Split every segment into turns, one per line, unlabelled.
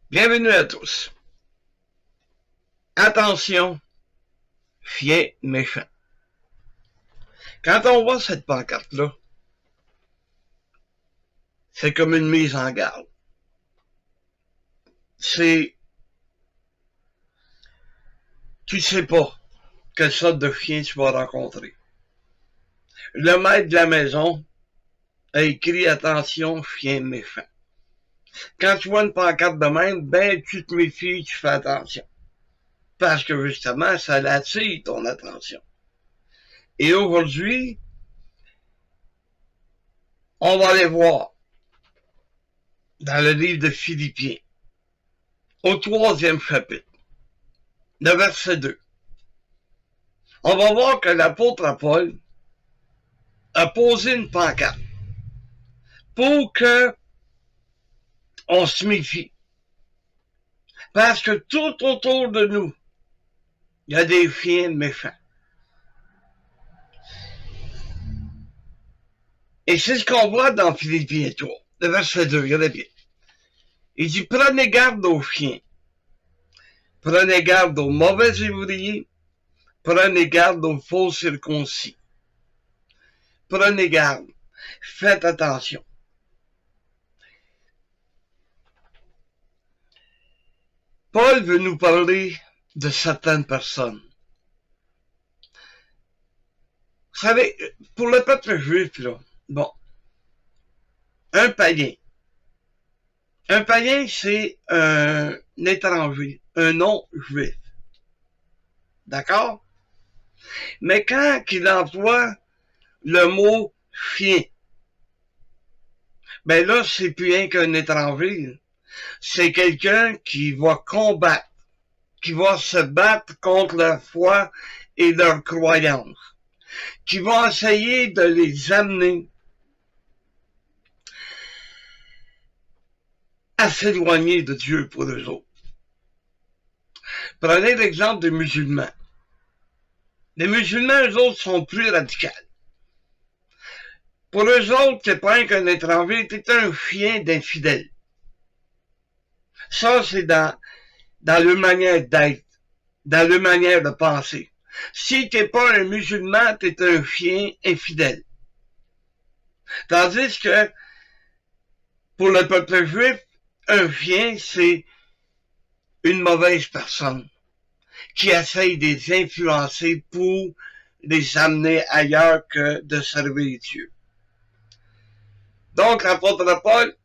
Bienvenue à tous. Attention, chien méchant. Quand on voit cette pancarte-là, c'est comme une mise en garde. Tu sais pas quelle sorte de chien tu vas rencontrer. Le maître de la maison a écrit attention, chien méchant. Quand tu vois une pancarte de même, ben tu te méfies, tu fais attention. Parce que justement, ça attire ton attention. Et aujourd'hui, on va aller voir dans le livre de Philippiens, au 3e chapitre, le verset 2. On va voir que l'apôtre Paul a posé une pancarte pour que on se méfie. Parce que tout autour de nous, il y a des chiens méchants. Et c'est ce qu'on voit dans Philippiens 3, le verset 2, regardez bien. Il dit, prenez garde aux chiens. Prenez garde aux mauvais ouvriers. Prenez garde aux faux circoncis. Prenez garde. Faites attention. Paul veut nous parler de certaines personnes. Vous savez, pour le peuple juif, là, bon, un païen. Un païen, c'est un étranger, un non-juif. D'accord? Mais quand il emploie le mot chien, ben là, c'est plus rien qu'un étranger. C'est quelqu'un qui va combattre, qui va se battre contre leur foi et leur croyance, qui va essayer de les amener à s'éloigner de Dieu pour eux autres. Prenez l'exemple des musulmans. Les musulmans, eux autres, sont plus radicaux. Pour eux autres, c'est pas qu'un étranger, t'es un chien d'infidèle. Ça, c'est dans leur manière d'être, dans leur manière de penser. Si t'es pas un musulman, t'es un chien infidèle. Tandis que, pour le peuple juif, un chien, c'est une mauvaise personne qui essaye de les influencer pour les amener ailleurs que de servir Dieu. Donc, l'apôtre Paul,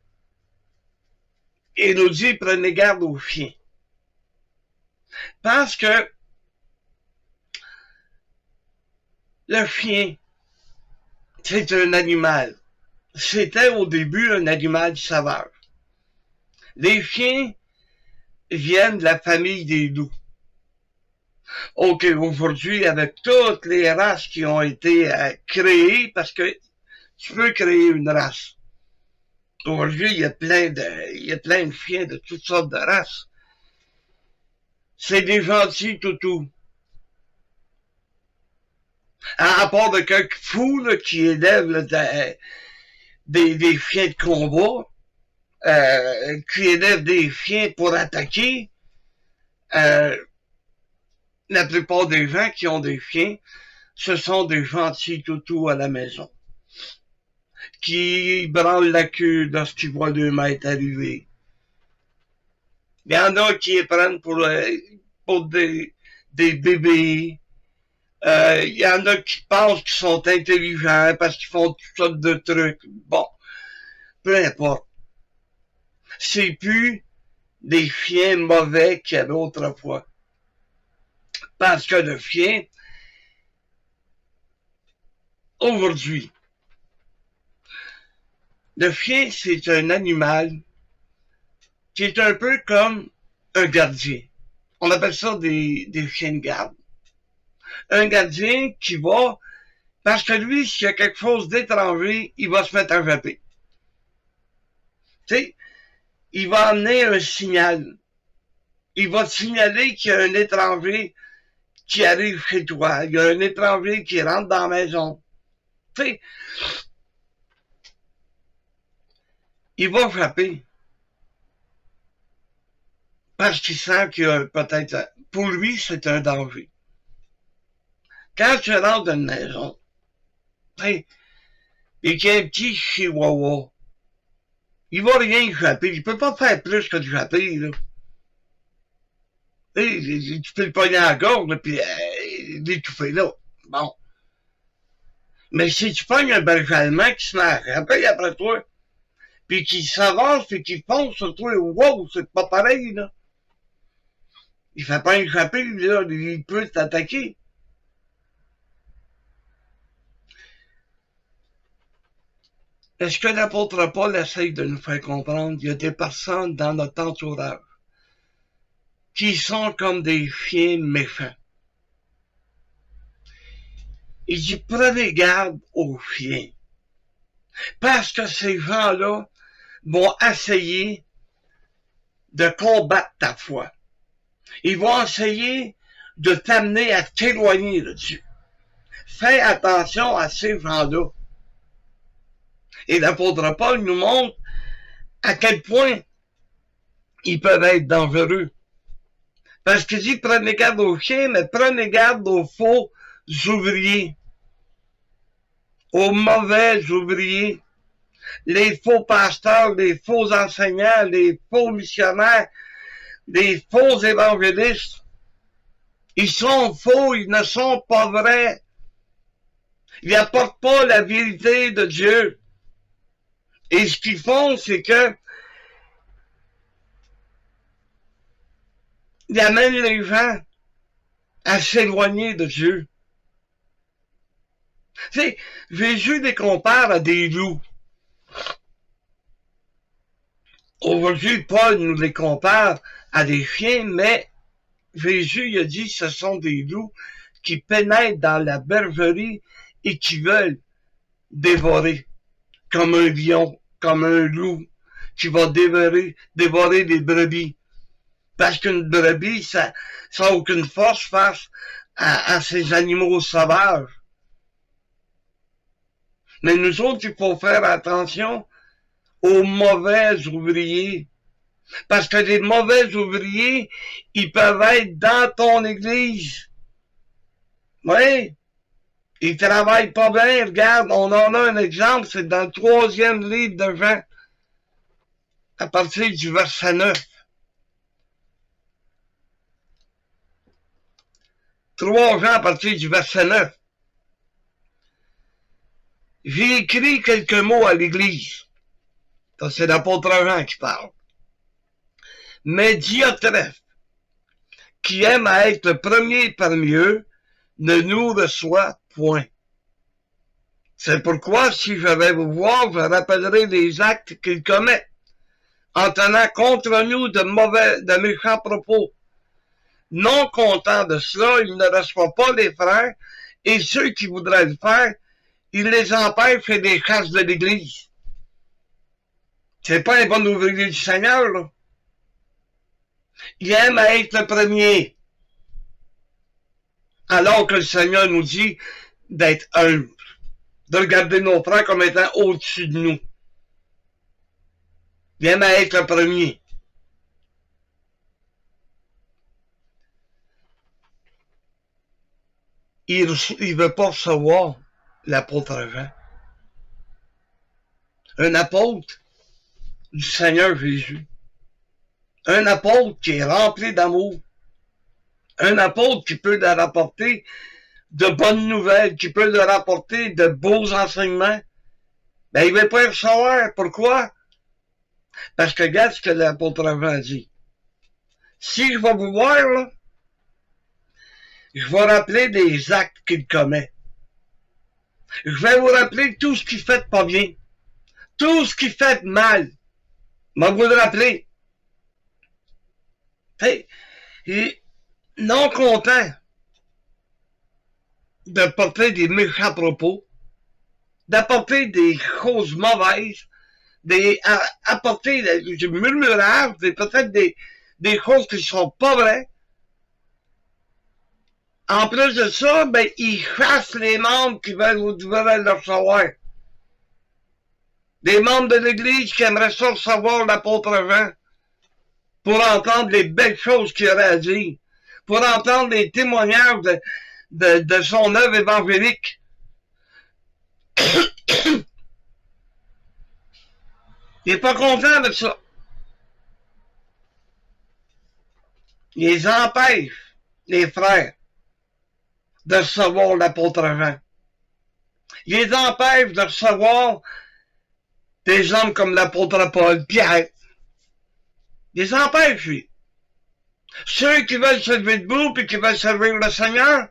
il nous dit, prenez garde aux chiens. Parce que le chien, c'est un animal. C'était au début un animal sauvage. Les chiens viennent de la famille des loups. Ok, aujourd'hui, avec toutes les races qui ont été créées, parce que tu peux créer une race. Aujourd'hui, il y a plein de chiens de toutes sortes de races. C'est des gentils toutous. À part de quelques fous là, qui élèvent là, des chiens de combat, qui élèvent des chiens pour attaquer. La plupart des gens qui ont des chiens, ce sont des gentils toutous à la maison, qui branlent la queue lorsqu'ils voient 2 mètres arriver. Il y en a qui les prennent pour des bébés. Il y en a qui pensent qu'ils sont intelligents parce qu'ils font toutes sortes de trucs. Bon, peu importe. C'est plus des chiens mauvais qu'il y avait autrefois. Parce que le chien, aujourd'hui, le chien, c'est un animal qui est un peu comme un gardien. On appelle ça des chiens de garde. Un gardien qui va, parce que lui, s'il y a quelque chose d'étranger, il va se mettre à japper. Tu sais, il va amener un signal. Il va te signaler qu'il y a un étranger qui arrive chez toi. Il y a un étranger qui rentre dans la maison. Tu sais, il va frapper. parce qu'il sent qu'il y a peut-être... Pour lui, c'est un danger. Quand tu rentres dans une maison, et qu'il y a un petit chihuahua, il va rien frapper. Il peut pas faire plus que de frapper, là. Tu peux le pogner à la gorge, puis l'étouffer, là. Bon. Mais si tu pognes un berger allemand qui se met à frapper après toi, puis qui s'avance, puis qui fonce sur toi, wow, c'est pas pareil, là. Il fait pas un frapper, là, il peut t'attaquer. Est-ce que l'apôtre Paul essaye de nous faire comprendre qu'il y a des personnes dans notre entourage qui sont comme des chiens méchants? Il dit, prenez garde aux chiens. Parce que ces gens-là vont essayer de combattre ta foi. Ils vont essayer de t'amener à t'éloigner de Dieu. Fais attention à ces gens-là. Et l'apôtre Paul nous montre à quel point ils peuvent être dangereux. Parce qu'il dit, prenez garde aux chiens, mais prenez garde aux faux ouvriers, aux mauvais ouvriers, les faux pasteurs, les faux enseignants, les faux missionnaires, les faux évangélistes. Ils sont faux, ils ne sont pas vrais. Ils n'apportent pas la vérité de Dieu. Et ce qu'ils font, c'est que ils amènent les gens à s'éloigner de Dieu. Tu sais, Jésus les compare à des loups. Aujourd'hui, Paul nous les compare à des chiens, mais Jésus il a dit que ce sont des loups qui pénètrent dans la bergerie et qui veulent dévorer, comme un lion, comme un loup, qui va dévorer les brebis. Parce qu'une brebis, ça n'a aucune force face à ces animaux sauvages. Mais nous autres, il faut faire attention aux mauvais ouvriers. Parce que les mauvais ouvriers, ils peuvent être dans ton église. Oui. Ils travaillent pas bien. Regarde, on en a un exemple, c'est dans le 3e livre de Jean, à partir du verset 9. 3 Jean à partir du verset 9. J'ai écrit quelques mots à l'église. Ça, c'est l'apôtre Jean qui parle. Mais Diotrephe, qui aime à être le premier parmi eux, ne nous reçoit point. C'est pourquoi, si je vais vous voir, je rappellerai les actes qu'il commet, en tenant contre nous de méchants propos. Non content de cela, il ne reçoit pas les frères, et ceux qui voudraient le faire, il les empêche et les chasse de l'église. C'est pas un bon ouvrier du Seigneur, là. Il aime à être le premier. Alors que le Seigneur nous dit d'être humble, de regarder nos frères comme étant au-dessus de nous. Il aime à être le premier. Il ne veut pas recevoir l'apôtre Jean. Un apôtre du Seigneur Jésus. Un apôtre qui est rempli d'amour. Un apôtre qui peut leur apporter de bonnes nouvelles, qui peut leur apporter de beaux enseignements. Ben, il ne veut pas y recevoir. Pourquoi? Parce que regarde ce que l'apôtre Jean dit. Si je vais vous voir, là, je vais rappeler des actes qu'il commet. Je vais vous rappeler tout ce qu'il fait pas bien. Tout ce qu'il fait mal. Je vais vous le rappeler. Hey, et non content de porter des méchants propos, d'apporter des choses mauvaises, apporter du murmurage, peut-être des choses qui ne sont pas vraies. En plus de ça, ben, ils chassent les membres qui veulent le recevoir. Des membres de l'Église qui aimeraient ça recevoir l'apôtre Jean. pour entendre les belles choses qu'il aurait à dire, pour entendre les témoignages de son œuvre évangélique. Il n'est pas content de ça. Il les empêche, les frères, de recevoir l'apôtre Jean. Il les empêche de recevoir des hommes comme l'apôtre Paul, Pierre. Il les empêche, lui. Ceux qui veulent se lever debout et qui veulent servir le Seigneur,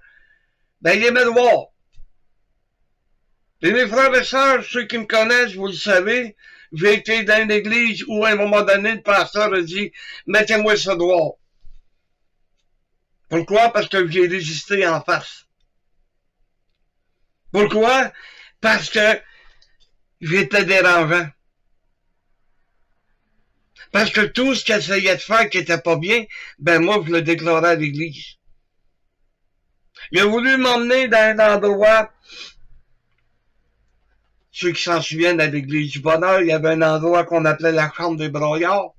ben, il les met dehors. Et mes frères et sœurs, ceux qui me connaissent, vous le savez, j'ai été dans une église où, à un moment donné, le pasteur a dit, mettez-moi ça dehors. Pourquoi? Parce que j'ai résisté en face. Pourquoi? Parce que j'étais dérangeant. Parce que tout ce qu'il essayait de faire qui était pas bien, ben moi, je le déclarais à l'église. Il a voulu m'emmener dans un endroit, ceux qui s'en souviennent à l'église du Bonheur, il y avait un endroit qu'on appelait la chambre des broyards.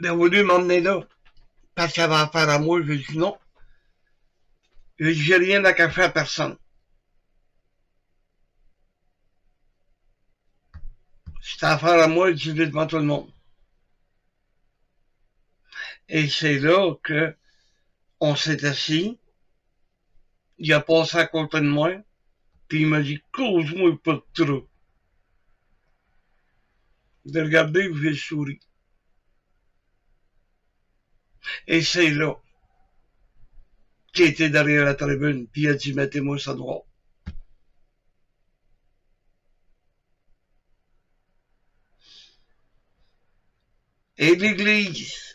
Il a voulu m'emmener là, parce qu'il avait affaire à moi. J'ai dit non. J'ai rien à cacher à personne. C'était affaire à moi, je dis devant tout le monde. Et c'est là que on s'est assis. Il a passé à côté de moi, puis il m'a dit, cause-moi pas de trop. De regarder, j'ai souri. Et c'est là qu'il était derrière la tribune, puis il a dit, mettez-moi ça droit. Et l'église,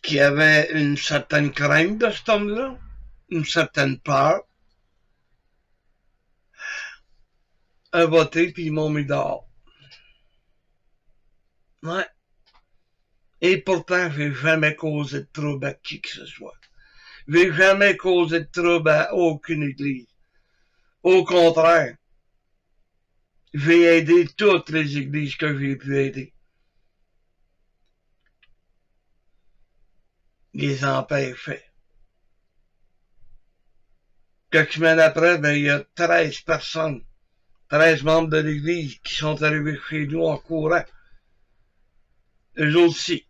qui avait une certaine crainte de cet homme-là, une certaine peur, a voté, puis ils m'ont mis dehors. Ouais. Et pourtant, j'ai jamais causé de trouble à qui que ce soit. J'ai jamais causé de trouble à aucune église. Au contraire, j'ai aidé toutes les églises que j'ai pu aider. Les empêchait. Quelques semaines après, ben, il y a 13 personnes, 13 membres de l'église qui sont arrivés chez nous en courant. Eux aussi,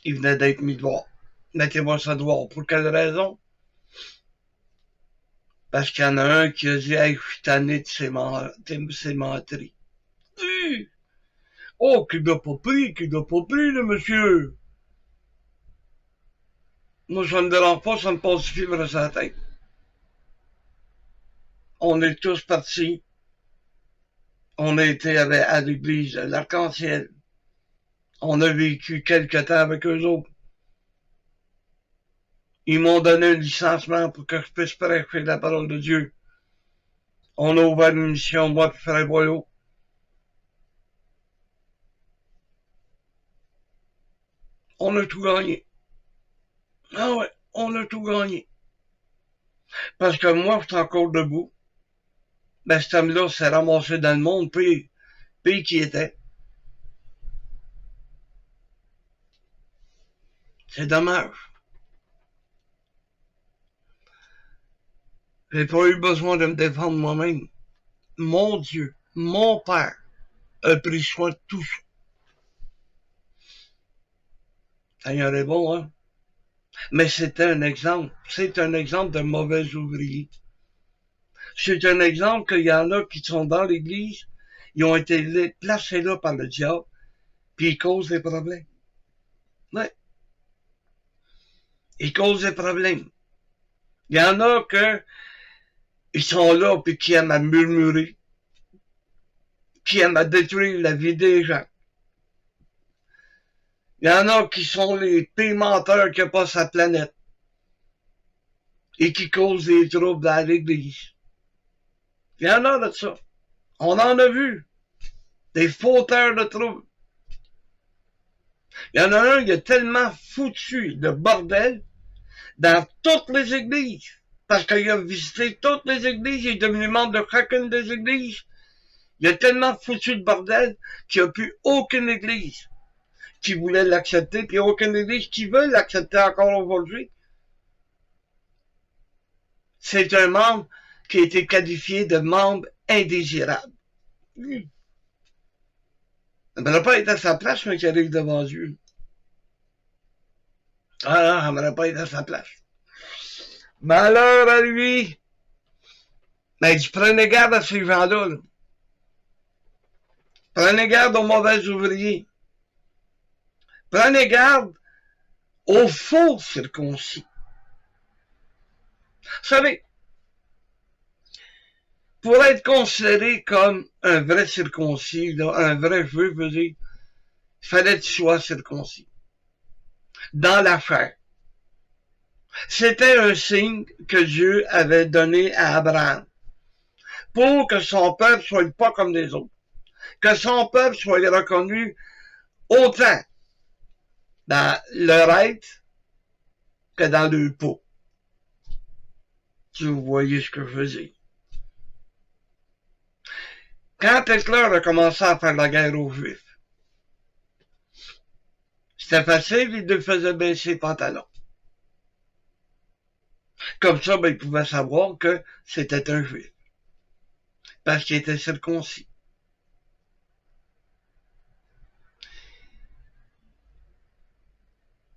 ils venaient d'être mis dehors. Mettez-moi ça dehors. Pour quelle raison? Parce qu'il y en a un qui a dit, hey, je suis tanné de ces menteries. Oh, qu'il n'a pas pris, le monsieur. Moi, ça me dérange pas, ça me passe du fibre sur la tête. On est tous partis. On a été à l'église l'Arc-en-Ciel. On a vécu quelque temps avec eux autres. Ils m'ont donné un licenciement pour que je puisse prêcher la parole de Dieu. On a ouvert une mission, moi et Frère Boyau. On a tout gagné. Ah ouais, on a tout gagné. Parce que moi, je suis encore debout. Ben, cet homme-là s'est ramassé dans le monde, puis qui était. C'est dommage. J'ai pas eu besoin de me défendre moi-même. Mon Dieu, mon Père, a pris soin de tout ça. Seigneur est bon, hein? Mais c'était un exemple. C'est un exemple de mauvais ouvrier. C'est un exemple qu'il y en a qui sont dans l'église, ils ont été placés là par le diable, puis ils causent des problèmes. Ouais. Ils causent des problèmes. Il y en a ils sont là, puis qui aiment à murmurer, qui aiment à détruire la vie des gens. Il y en a qui sont les pires menteurs qu'il n'y a pas sur la planète et qui causent des troubles dans l'église. Il y en a de ça. On en a vu. Des fauteurs de troubles. Il y en a un qui a tellement foutu de bordel dans toutes les églises. Parce qu'il a visité toutes les églises, il est devenu membre de chacune des églises. Il a tellement foutu de bordel qu'il n'y a plus aucune église qui voulaient l'accepter, puis il n'y a aucune église qui veut l'accepter encore aujourd'hui. C'est un membre qui a été qualifié de membre indésirable. Il n'aurait pas été à sa place, mais qui arrive devant Dieu. Ah non, elle n'aurait pas été à sa place. Malheur à lui! Mais il dit, prenez garde à ces gens-là. Là. Prenez garde aux mauvais ouvriers. Prenez garde aux faux circoncis. Vous savez, pour être considéré comme un vrai circoncis, là, un vrai juif, je veux dire, il fallait que tu sois circoncis. Dans la chair. C'était un signe que Dieu avait donné à Abraham pour que son peuple soit pas comme les autres. Que son peuple soit reconnu autant dans leur être que dans leur peau. Si vous voyez ce que je veux dire. Quand Hitler a commencé à faire la guerre aux Juifs, c'était facile, il leur faisait baisser les pantalons. Comme ça, ben, il pouvait savoir que c'était un Juif. Parce qu'il était circoncis.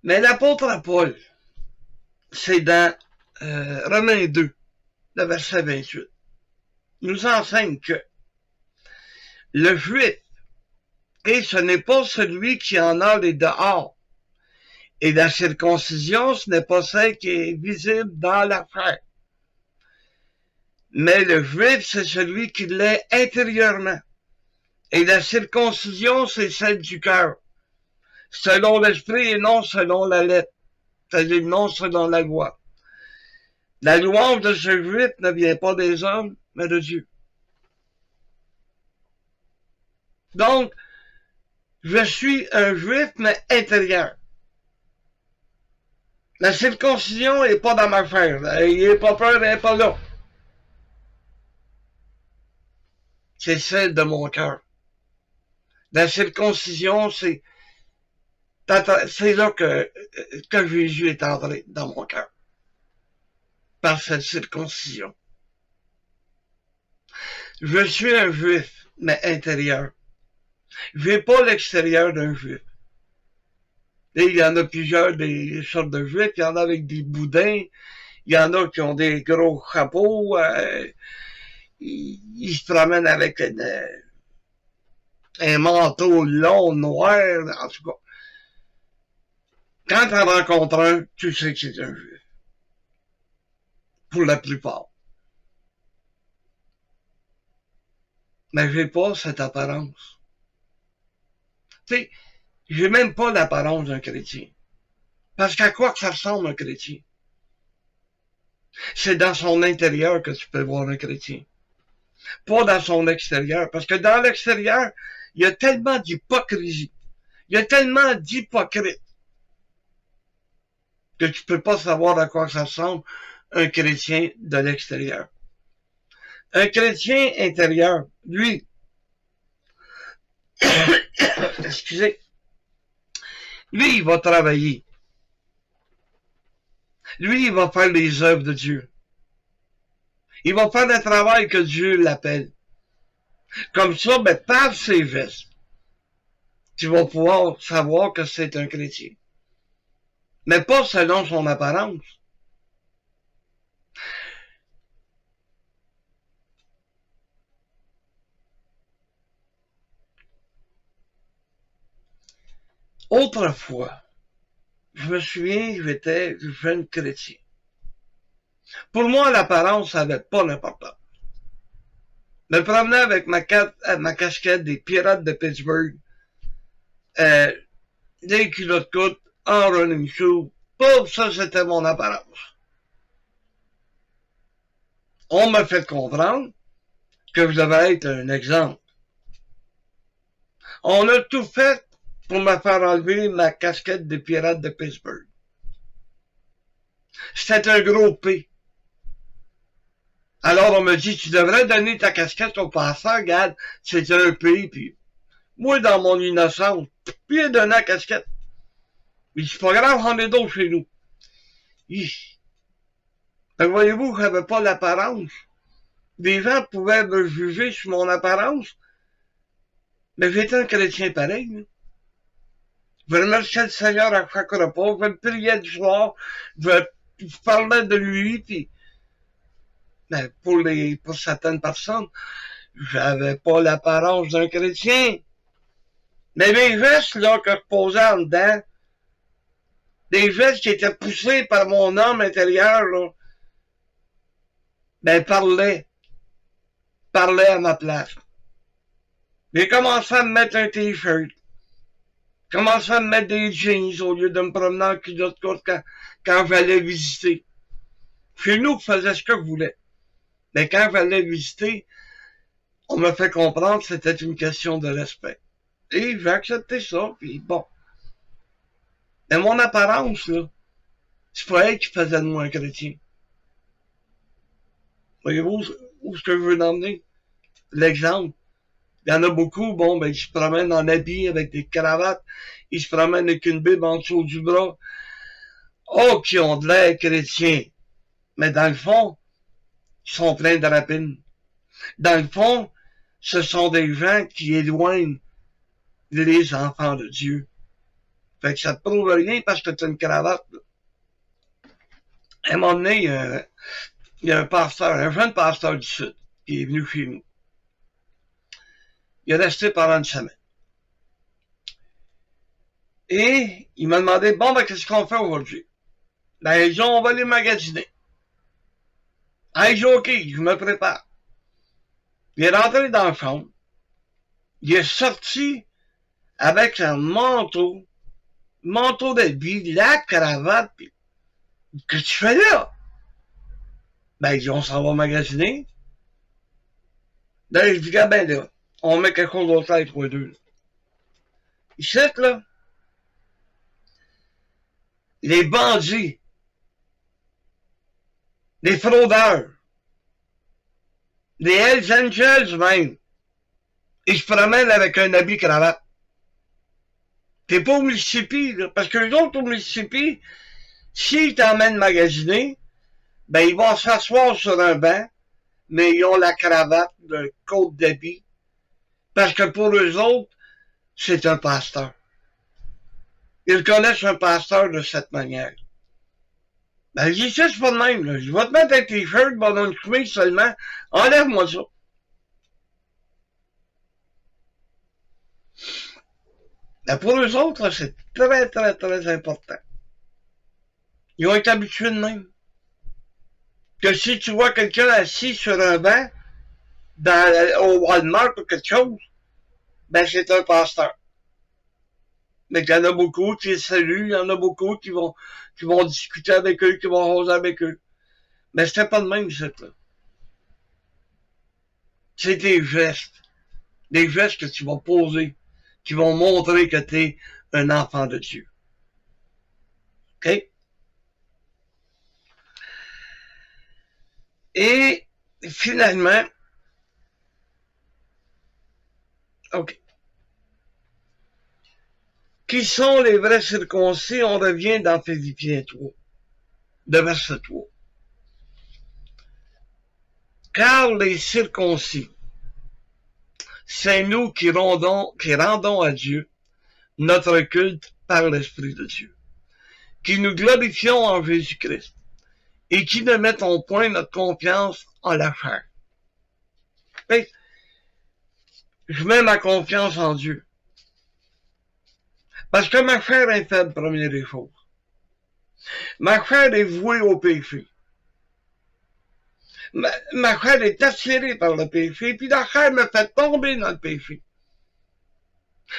Mais l'apôtre Paul, c'est dans Romains 2, le verset 28, nous enseigne que le Juif, et ce n'est pas celui qui en a les dehors, et la circoncision, ce n'est pas celle qui est visible dans la chair. Mais le Juif, c'est celui qui l'est intérieurement. Et la circoncision, c'est celle du cœur. Selon l'esprit et non selon la lettre. C'est-à-dire non selon la loi. La louange de ce Juif ne vient pas des hommes, mais de Dieu. Donc, je suis un Juif, mais intérieur. La circoncision n'est pas dans ma chair. Il n'est pas peur, elle n'est pas là. C'est celle de mon cœur. La circoncision, c'est là que Jésus est entré dans mon cœur. Par cette circoncision. Je suis un Juif, mais intérieur. Je n'ai pas l'extérieur d'un Juif. Et il y en a plusieurs des sortes de Juifs. Il y en a avec des boudins. Il y en a qui ont des gros chapeaux. Ils se promènent avec un manteau long, noir. En tout cas. Quand tu en rencontres un, tu sais que c'est un Juif. Pour la plupart. Mais j'ai pas cette apparence. Tu sais, j'ai même pas l'apparence d'un chrétien. Parce qu'à quoi que ça ressemble un chrétien? C'est dans son intérieur que tu peux voir un chrétien. Pas dans son extérieur. Parce que dans l'extérieur, il y a tellement d'hypocrisie. Il y a tellement d'hypocrites que tu peux pas savoir à quoi ça ressemble un chrétien de l'extérieur. Un chrétien intérieur, lui, excusez, lui, il va travailler. Lui, il va faire les œuvres de Dieu. Il va faire le travail que Dieu l'appelle. Comme ça, ben, par ses gestes, tu vas pouvoir savoir que c'est un chrétien. Mais pas selon son apparence. Autrefois, je me souviens, j'étais jeune chrétien. Pour moi, l'apparence n'avait pas d'importance. Je me promenais avec ma casquette des Pirates de Pittsburgh, des culottes courtes, en running shoe. Pour ça, c'était mon apparence. On m'a fait comprendre que je devais être un exemple. On a tout fait pour me faire enlever ma casquette des Pirates de Pittsburgh. C'était un gros P. Alors on me dit, tu devrais donner ta casquette au passeur, regarde, c'est un P, puis Moi, dans mon innocence, puis il donné la casquette. Mais c'est pas grave, on est d'autres chez nous. Voyez-vous, j'avais pas l'apparence. Des gens pouvaient me juger sur mon apparence, mais j'étais un chrétien pareil. Là. Je remerciais le Seigneur à chaque repas, je me priais du soir, je parlais de lui, puis ben, pour certaines personnes, j'avais pas l'apparence d'un chrétien. Mais mes gestes, là, que je posais en dedans, des gestes qui étaient poussés par mon âme intérieure, là, ben, parlaient à ma place. J'ai commencé à me mettre un t-shirt. J'ai commencé à me mettre des jeans au lieu de me promener en culotte courte quand j'allais visiter. Chez nous, je faisais ce que je voulais. Mais quand j'allais visiter, on me fait comprendre que c'était une question de respect. Et j'ai accepté ça, puis bon. Mais mon apparence, là, c'est pas elle qui faisait de moi un chrétien. Voyez-vous où est-ce que je veux en emmener? L'exemple. Il y en a beaucoup, bon, ben, ils se promènent en habits avec des cravates, ils se promènent avec une bible en dessous du bras. Oh, qui ont de l'air chrétiens. Mais dans le fond, ils sont pleins de rapines. Dans le fond, ce sont des gens qui éloignent les enfants de Dieu. Fait que ça te prouve rien parce que tu as une cravate. À un moment donné, il y a un pasteur, un jeune pasteur du Sud, qui est venu chez nous. Il est resté pendant une semaine. Et il m'a demandé, bon, ben, qu'est-ce qu'on fait aujourd'hui? Ben, ils dit, on va aller magasiner. Ah, j'ai OK, je me prépare. Il est rentré dans la chambre. Il est sorti avec un manteau d'habit, la cravate, pis, qu'est-ce que tu fais là? Ben, il dit, on s'en va magasiner. Ben, je dis, ben là, on met quelque chose d'autre là, les trois deux. Ici, là, les bandits, les fraudeurs, les Hells Angels même, ils se promènent avec un habit cravate. T'es pas au Mississippi, là, parce que les autres au Mississippi, s'ils t'emmènent magasiner, ben ils vont s'asseoir sur un banc, mais ils ont la cravate, le côte d'habit, parce que pour eux autres, c'est un pasteur. Ils connaissent un pasteur de cette manière. Ben, je dis ça, c'est pas de même, là. Je vais te mettre un t-shirt, bon, une chemise seulement. Enlève-moi ça. Ben, pour eux autres, là, c'est très, très, très important. Ils ont été habitués de même. Que si tu vois quelqu'un assis sur un banc, au Walmart ou quelque chose, ben, c'est un pasteur. Mais il y en a beaucoup qui les saluent, il y en a beaucoup qui vont discuter avec eux, qui vont roser avec eux. Mais c'était pas de même, cette là. C'est des gestes que tu vas poser, qui vont montrer que tu es un enfant de Dieu. OK? Et finalement, OK. Qui sont les vrais circoncis? On revient dans Philippiens 3, de verset 3. Car les circoncis, c'est nous qui rendons à Dieu notre culte par l'Esprit de Dieu, qui nous glorifions en Jésus-Christ et qui ne mettons point notre confiance en la chair. Mais, je mets ma confiance en Dieu. Parce que ma chair est faible, première des choses. Ma chair est vouée au péché. Ma chair est attirée par le péché, puis la chair me fait tomber dans le péché.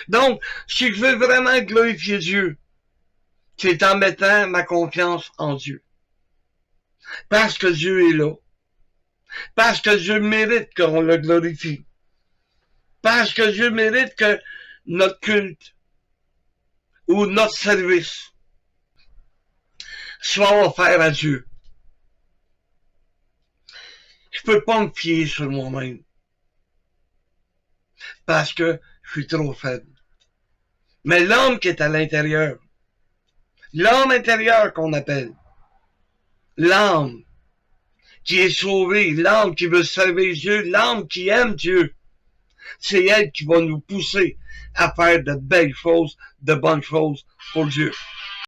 Donc, si je veux vraiment glorifier Dieu, c'est en mettant ma confiance en Dieu. Parce que Dieu est là. Parce que Dieu mérite qu'on le glorifie. Parce que Dieu mérite que notre culte ou notre service soit offert à Dieu. Je peux pas me fier sur moi-même. Parce que je suis trop faible. Mais l'homme qui est à l'intérieur, l'homme intérieur qu'on appelle, l'âme qui est sauvée, l'âme qui veut servir Dieu, l'âme qui aime Dieu, c'est elle qui va nous pousser à faire de belles choses, de bonnes choses pour Dieu.